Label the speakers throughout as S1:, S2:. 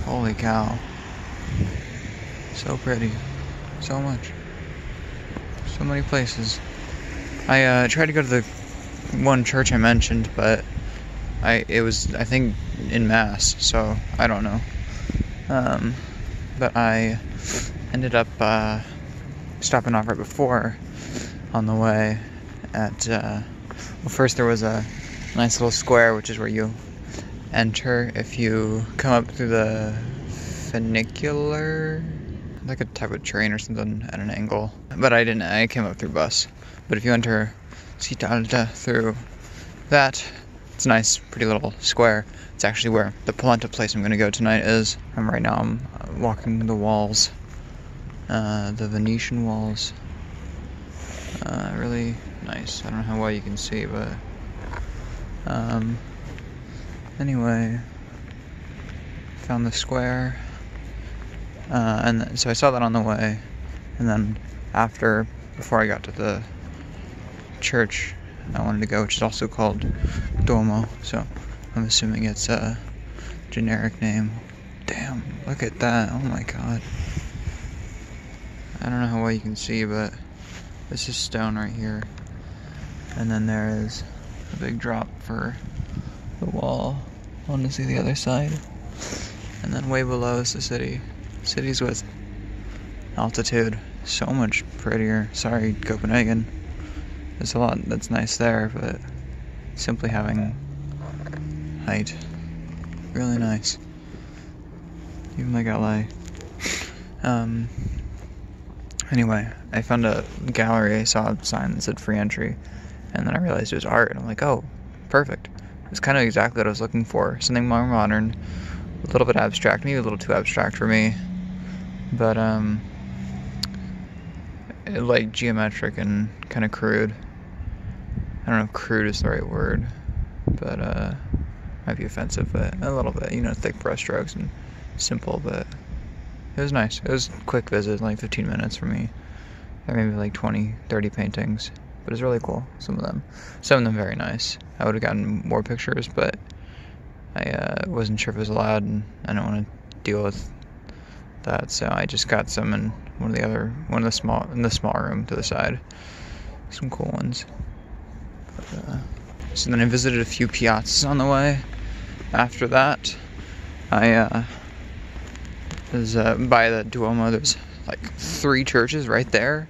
S1: Holy cow. So pretty. So much. So many places. I tried to go to the one church I mentioned, but it was, I think, in mass, so I don't know. But I ended up stopping off right before on the way at, well, first there was a nice little square, which is where you enter if you come up through the funicular, like a type of train or something at an angle. But I didn't, I came up through bus. But if you enter Città Alta through that, it's a nice, pretty little square. It's actually where the polenta place I'm going to go tonight is. And right now I'm walking the walls, the Venetian walls. Really nice. I don't know how well you can see, but anyway, found the square, and so I saw that on the way, and then before I got to the church I wanted to go, which is also called Duomo, so I'm assuming it's a generic name. Damn, look at that, oh my god. I don't know how well you can see, but this is stone right here, and then there is a big drop for the wall. I want to see the other side, and then way below is the city. Cities with altitude, so much prettier. Sorry, Copenhagen. There's a lot that's nice there, but simply having height, really nice. Even like LA. Anyway, I found a gallery. I saw a sign that said free entry, and then I realized it was art, and I'm like, oh, perfect. It's kind of exactly what I was looking for. Something more modern, a little bit abstract, maybe a little too abstract for me, but like geometric and kind of crude. I don't know if crude is the right word, but might be offensive, but a little bit, you know, thick brush strokes and simple, but it was nice. It was a quick visit, like 15 minutes for me. There maybe like 20, 30 paintings, but it was really cool, some of them very nice. I would have gotten more pictures, but I wasn't sure if it was allowed, and I don't want to deal with that, so I just got some in in the small room to the side. Some cool ones. But, so then I visited a few piazzas on the way. After that, I was by the Duomo. There's like 3 churches right there.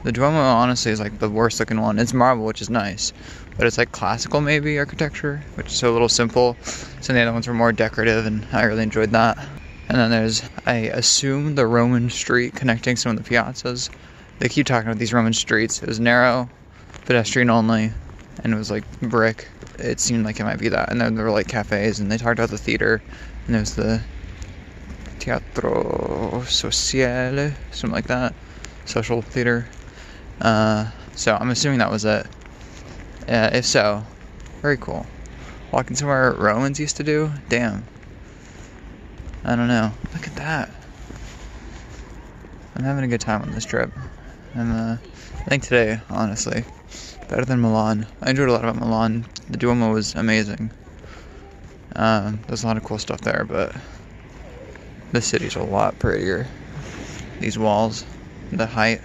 S1: The Duomo honestly is like the worst looking one. It's marble, which is nice, but it's like classical maybe architecture, which is so a little simple. Some of the other ones were more decorative, and I really enjoyed that. And then there's, I assume, the Roman street connecting some of the piazzas. They keep talking about these Roman streets. It was narrow, pedestrian only, and it was like brick. It seemed like it might be that. And then there were like cafes, and they talked about the theater, and there was the Teatro Sociale, something like that, social theater. So I'm assuming that was it. If so, very cool. Walking somewhere Romans used to do? Damn. I don't know. Look at that. I'm having a good time on this trip. And I think today, honestly, better than Milan. I enjoyed a lot about Milan. The Duomo was amazing. There's a lot of cool stuff there, but this city's a lot prettier. These walls, the height,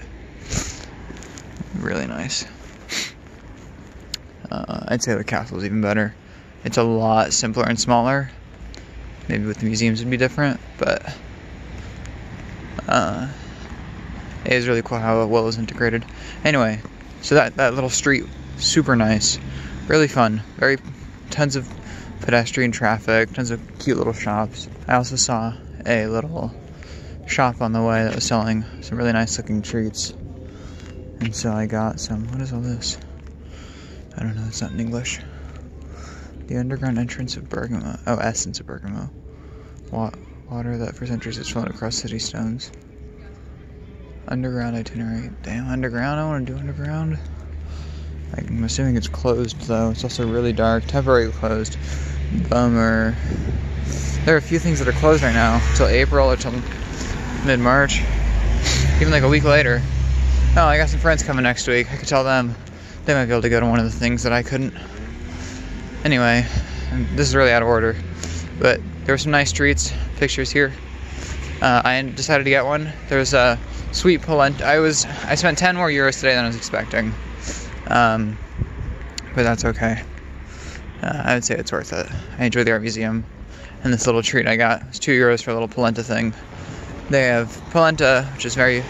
S1: really nice. I'd say the castle's even better. It's a lot simpler and smaller. Maybe with the museums it'd be different, but it is really cool how well it was integrated. Anyway, so that little street, super nice, really fun, tons of pedestrian traffic, tons of cute little shops. I also saw a little shop on the way that was selling some really nice looking treats, and so I got some. What is all this? I don't know, it's not in English. The underground entrance of Bergamo. Oh, essence of Bergamo. Water that for centuries has flowed across city stones. Underground itinerary. Damn, underground. I want to do underground. I'm assuming it's closed, though. It's also really dark. Temporarily closed. Bummer. There are a few things that are closed right now. Till April or till mid-March. Even like a week later. Oh, I got some friends coming next week. I could tell them. They might be able to go to one of the things that I couldn't. Anyway, this is really out of order, but there were some nice streets, pictures here. I decided to get one. There's a sweet polenta. I spent 10 more euros today than I was expecting, but that's okay. I would say it's worth it. I enjoy the art museum, and this little treat I got was 2 euros for a little polenta thing. They have polenta, which is very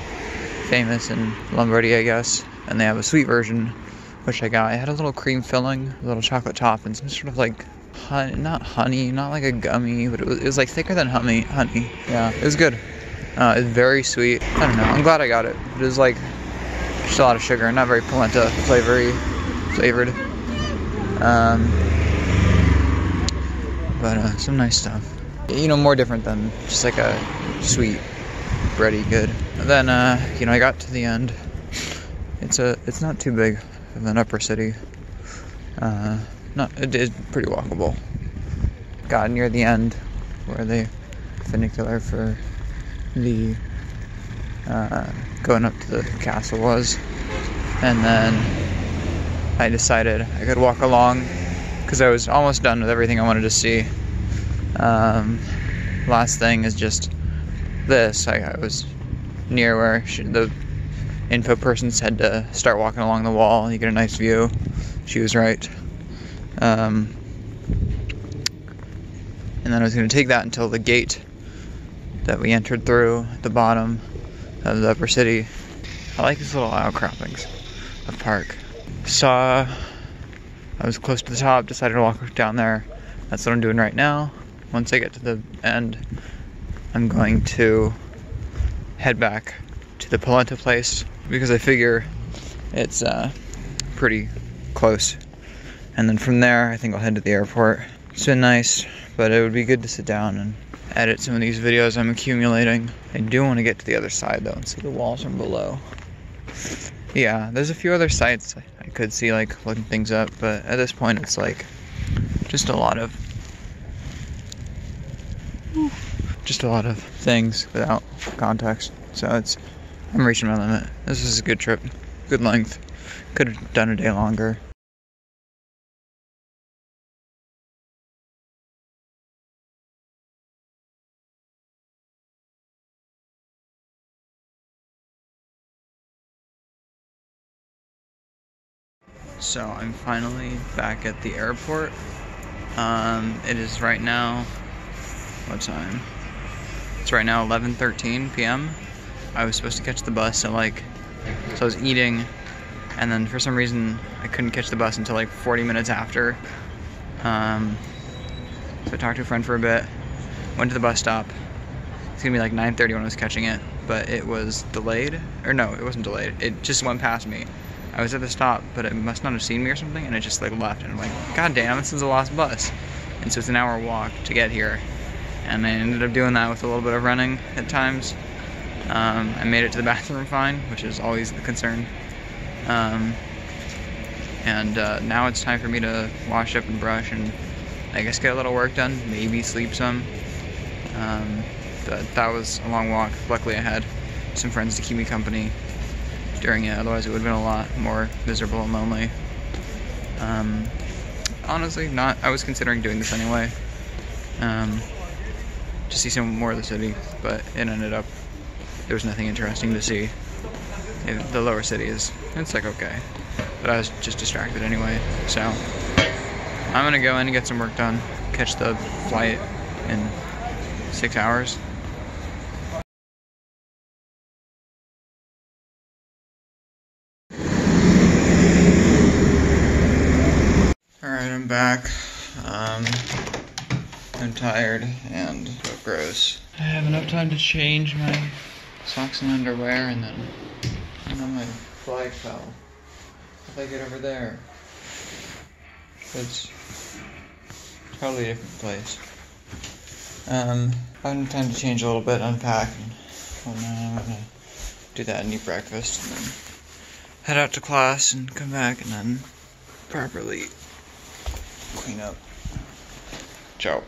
S1: famous in Lombardy, I guess, and they have a sweet version, which I got. It had a little cream filling, a little chocolate top, and some sort of like honey, not like a gummy, but it was like thicker than honey. Yeah, it was good. It's very sweet. I don't know. I'm glad I got it. It was like just a lot of sugar, not very polenta flavored. But some nice stuff. You know, more different than just like a sweet bready good. And then you know, I got to the end. It's not too big of an upper city. It is pretty walkable. Got near the end where the funicular for the going up to the castle was, and then I decided I could walk along because I was almost done with everything I wanted to see. Last thing is just this. I was near where the info person said to start walking along the wall. You get a nice view. She was right. And then I was going to take that until the gate that we entered through at the bottom of the upper city. I like these little outcroppings of park. I was close to the top, decided to walk down there. That's what I'm doing right now. Once I get to the end, I'm going to head back to the polenta place because I figure it's pretty close. And then from there, I think I'll head to the airport. It's been nice, but it would be good to sit down and edit some of these videos I'm accumulating. I do want to get to the other side though and see the walls from below. Yeah, there's a few other sites I could see, like looking things up, but at this point it's like just a lot of things without context. So I'm reaching my limit. This is a good trip, good length. Could have done a day longer. So I'm finally back at the airport. It is right now, what time? It's right now 11:13 p.m. I was supposed to catch the bus at so I was eating, and then for some reason I couldn't catch the bus until like 40 minutes after. So I talked to a friend for a bit, went to the bus stop. It's gonna be like 9:30 when I was catching it, but it was delayed. Or no, it wasn't delayed. It just went past me. I was at the stop, but it must not have seen me or something, and it just like left, and I'm like, God damn, this is a lost bus. And so it's an hour walk to get here, and I ended up doing that with a little bit of running at times. I made it to the bathroom fine, which is always the concern. Now it's time for me to wash up and brush and I guess get a little work done, maybe sleep some. That was a long walk. Luckily I had some friends to keep me company during it, otherwise it would have been a lot more miserable and lonely. Honestly, I was considering doing this anyway, to see some more of the city, but it ended up, there was nothing interesting to see. The lower city it's like okay, but I was just distracted anyway, so I'm gonna go in and get some work done, catch the flight in 6 hours. Alright, I'm back. I'm tired and gross. I have enough time to change my socks and underwear, and then my flag fell. If I get over there, it's totally a different place. I have enough time to change a little bit, unpack, and I'm gonna do that and eat breakfast, and then head out to class and come back and then properly clean up. Ciao.